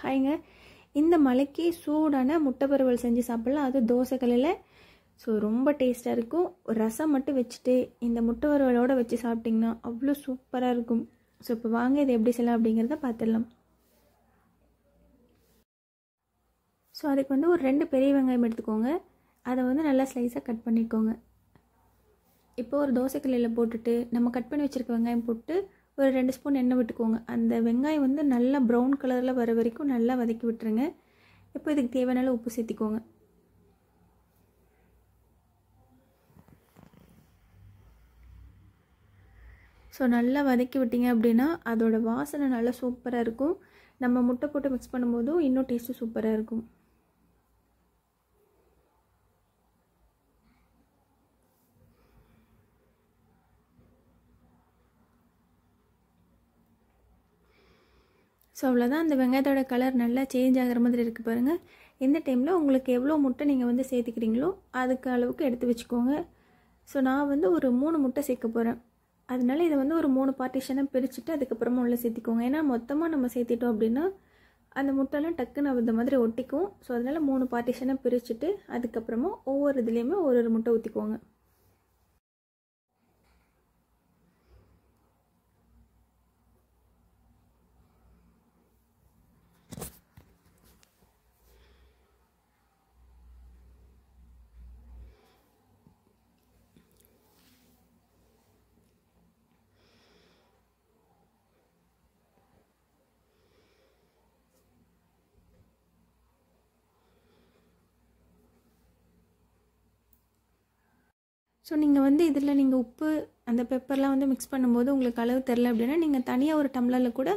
ஹாய்ங்க. இந்த மழைக்கு சூடான முட்டை வறுவல் செஞ்சு சாப்பிட்லாம், அது தோசைக்கல்லில். ஸோ ரொம்ப டேஸ்ட்டாக இருக்கும். ஒரு ரசம் மட்டும் வச்சுட்டு இந்த முட்டை வறுவலோடு வச்சு சாப்பிட்டிங்கன்னா அவ்வளோ சூப்பராக இருக்கும். ஸோ இப்போ வாங்க இது எப்படி செய்யலாம் அப்படிங்கிறத பார்த்துடலாம். ஸோ அதுக்கு வந்து ஒரு 2 பெரிய வெங்காயம் எடுத்துக்கோங்க. அதை வந்து நல்லா ஸ்லைஸாக கட் பண்ணிக்கோங்க. இப்போ ஒரு தோசைக்கல்லில் போட்டுட்டு நம்ம கட் பண்ணி வச்சுருக்க வெங்காயம் போட்டு ஒரு 2 ஸ்பூன் எண்ணெய் விட்டுக்கோங்க. அந்த வெங்காயம் வந்து நல்லா ப்ரௌன் கலரில் வர வரைக்கும் நல்லா வதக்கி விட்டுருங்க. இப்போ இதுக்கு தேவையான உப்பு சேர்த்திக்கோங்க. ஸோ நல்லா வதக்கி விட்டிங்க அப்படின்னா அதோட வாசனை நல்லா சூப்பராக இருக்கும். நம்ம முட்டை போட்டு மிக்ஸ் பண்ணும்போதும் இன்னும் டேஸ்ட்டு சூப்பராக இருக்கும். ஸோ அவ்வளோதான். அந்த வெங்காயத்தோட கலர் நல்லா சேஞ்ச் ஆகிற மாதிரி இருக்குது பாருங்கள். இந்த டைமில் உங்களுக்கு எவ்வளோ முட்டை நீங்கள் வந்து சேர்த்துக்கிறீங்களோ அதுக்கு அளவுக்கு எடுத்து வச்சுக்கோங்க. ஸோ நான் வந்து ஒரு 3 முட்டை சேர்க்க போகிறேன். அதனால இதை வந்து ஒரு 3 பார்ட்டிஷனாக பிரிச்சுட்டு அதுக்கப்புறமா உள்ளே சேர்த்திக்கோங்க. ஏன்னா மொத்தமாக நம்ம சேர்த்திட்டோம் அப்படின்னா அந்த முட்டைலாம் டக்குன்னு அந்த மாதிரி ஒட்டிக்கும். ஸோ அதனால் 3 பார்ட்டிஷனாக பிரிச்சுட்டு அதுக்கப்புறமா ஒவ்வொரு இதுலேயுமே ஒரு முட்டை ஊற்றிக்கோங்க. ஸோ நீங்கள் வந்து இதில் நீங்கள் உப்பு அந்த பெப்பர்லாம் வந்து மிக்ஸ் பண்ணும்போது உங்களுக்கு அளவு தெரில அப்படின்னா நீங்கள் தனியாக ஒரு டம்ளரில் கூட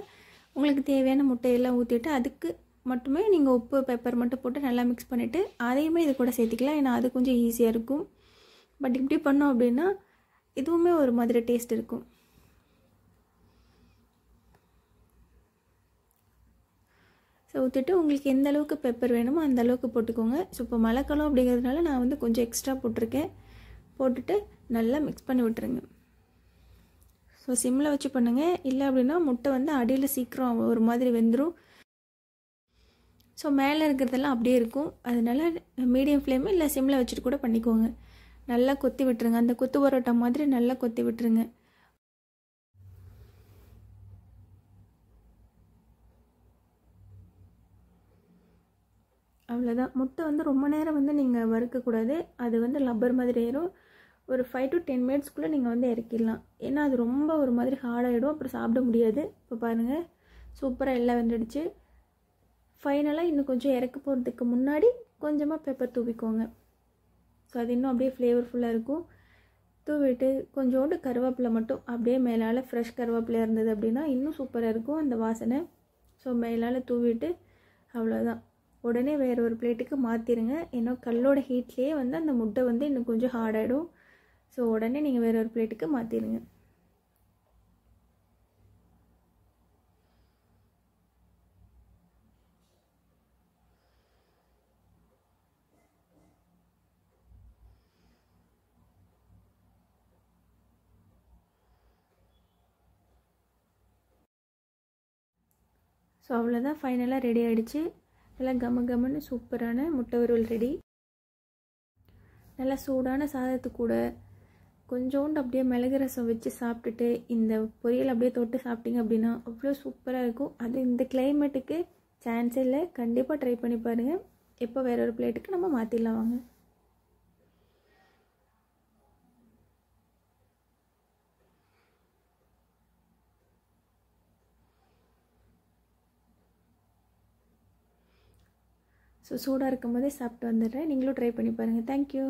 உங்களுக்கு தேவையான முட்டையெல்லாம் ஊற்றிட்டு அதுக்கு மட்டுமே நீங்கள் உப்பு பெப்பர் மட்டும் போட்டு நல்லா மிக்ஸ் பண்ணிவிட்டு அதையுமே இது கூட சேர்த்திக்கலாம். ஏன்னா அது கொஞ்சம் ஈஸியாக இருக்கும். பட் இப்படி பண்ணோம் அப்படின்னா இதுவுமே ஒரு மாதிரி டேஸ்ட் இருக்கும். ஸோ ஊற்றிட்டு உங்களுக்கு எந்த அளவுக்கு பெப்பர் வேணுமோ அந்த அளவுக்கு போட்டுக்கோங்க. ஸோ இப்போ மழைக்காலம் அப்படிங்கிறதுனால நான் வந்து கொஞ்சம் எக்ஸ்ட்ரா போட்டிருக்கேன். போட்டுட்டு நல்லா மிக்ஸ் பண்ணி விட்டுருங்க. ஸோ சிம்மில் வச்சு பண்ணுங்கள். இல்லை அப்படின்னா முட்டை வந்து அடியில் சீக்கிரம் ஒரு மாதிரி வெந்துடும். ஸோ மேலே இருக்கிறதெல்லாம் அப்படியே இருக்கும். அதனால் மீடியம் ஃப்ளேமு இல்லை சிம்மில் வச்சுட்டு கூட பண்ணிக்கோங்க. நல்லா கொத்தி விட்டுருங்க. அந்த கொத்து பரோட்டா மாதிரி நல்லா கொத்தி விட்டுருங்க. அவ்வளோதான். முட்டை வந்து ரொம்ப நேரம் வந்து நீங்கள் வறுக்கக்கூடாது. அது வந்து லப்பர் மாதிரி ஏறும். ஒரு 5 to 10 மினிட்ஸ்க்குள்ளே நீங்கள் வந்து இறக்கிடலாம். ஏன்னா அது ரொம்ப ஒரு மாதிரி ஹார்டாகிடும், அப்புறம் சாப்பிட முடியாது. இப்போ பாருங்கள் சூப்பராக எல்லாம் வெந்துடுச்சு. ஃபைனலாக இன்னும் கொஞ்சம் இறக்க போகிறதுக்கு முன்னாடி கொஞ்சமாக பெப்பர் தூவிக்கோங்க. ஸோ அது இன்னும் அப்படியே ஃப்ளேவர்ஃபுல்லாக இருக்கும். தூவிட்டு கொஞ்சோண்டு கருவேப்பிலை மட்டும் அப்படியே மேலால் ஃப்ரெஷ் கருவேப்பிலை இருந்தது அப்படின்னா இன்னும் சூப்பராக இருக்கும் அந்த வாசனை. ஸோ மேலால் தூவிட்டு அவ்வளோதான். உடனே வேறு ஒரு பிளேட்டுக்கு மாற்றிடுங்க. ஏன்னா கல்லோட ஹீட்லேயே வந்து அந்த முட்டை வந்து இன்னும் கொஞ்சம் ஹார்டாகிடும். ஸோ உடனே நீங்கள் வேறு ஒரு பிளேட்டுக்கு மாற்றிடுங்க. ஸோ அவ்வளோதான். ஃபைனலாக ரெடி ஆகிடுச்சு. நல்லா கமன்னு சூப்பரான முட்டை வறுவல் ரெடி. நல்லா சூடான சாதத்து கூட கொஞ்சோண்டு அப்படியே மிளகு ரசம் வச்சு சாப்பிட்டுட்டு இந்த பொரியல் அப்படியே தொட்டு சாப்பிட்டிங்க அப்படின்னா அவ்வளோ சூப்பராக இருக்கும். அது இந்த கிளைமேட்டுக்கு சான்ஸே இல்லை. கண்டிப்பாக ட்ரை பண்ணி பாருங்கள். எப்போ வேற ஒரு பிளேட்டுக்கு நம்ம மாற்றிடலாம் வாங்க. ஸோ சூடாக இருக்கும் போதே சாப்பிட்டு வந்துடுறேன். நீங்களும் ட்ரை பண்ணி பாருங்கள். தேங்க்யூ.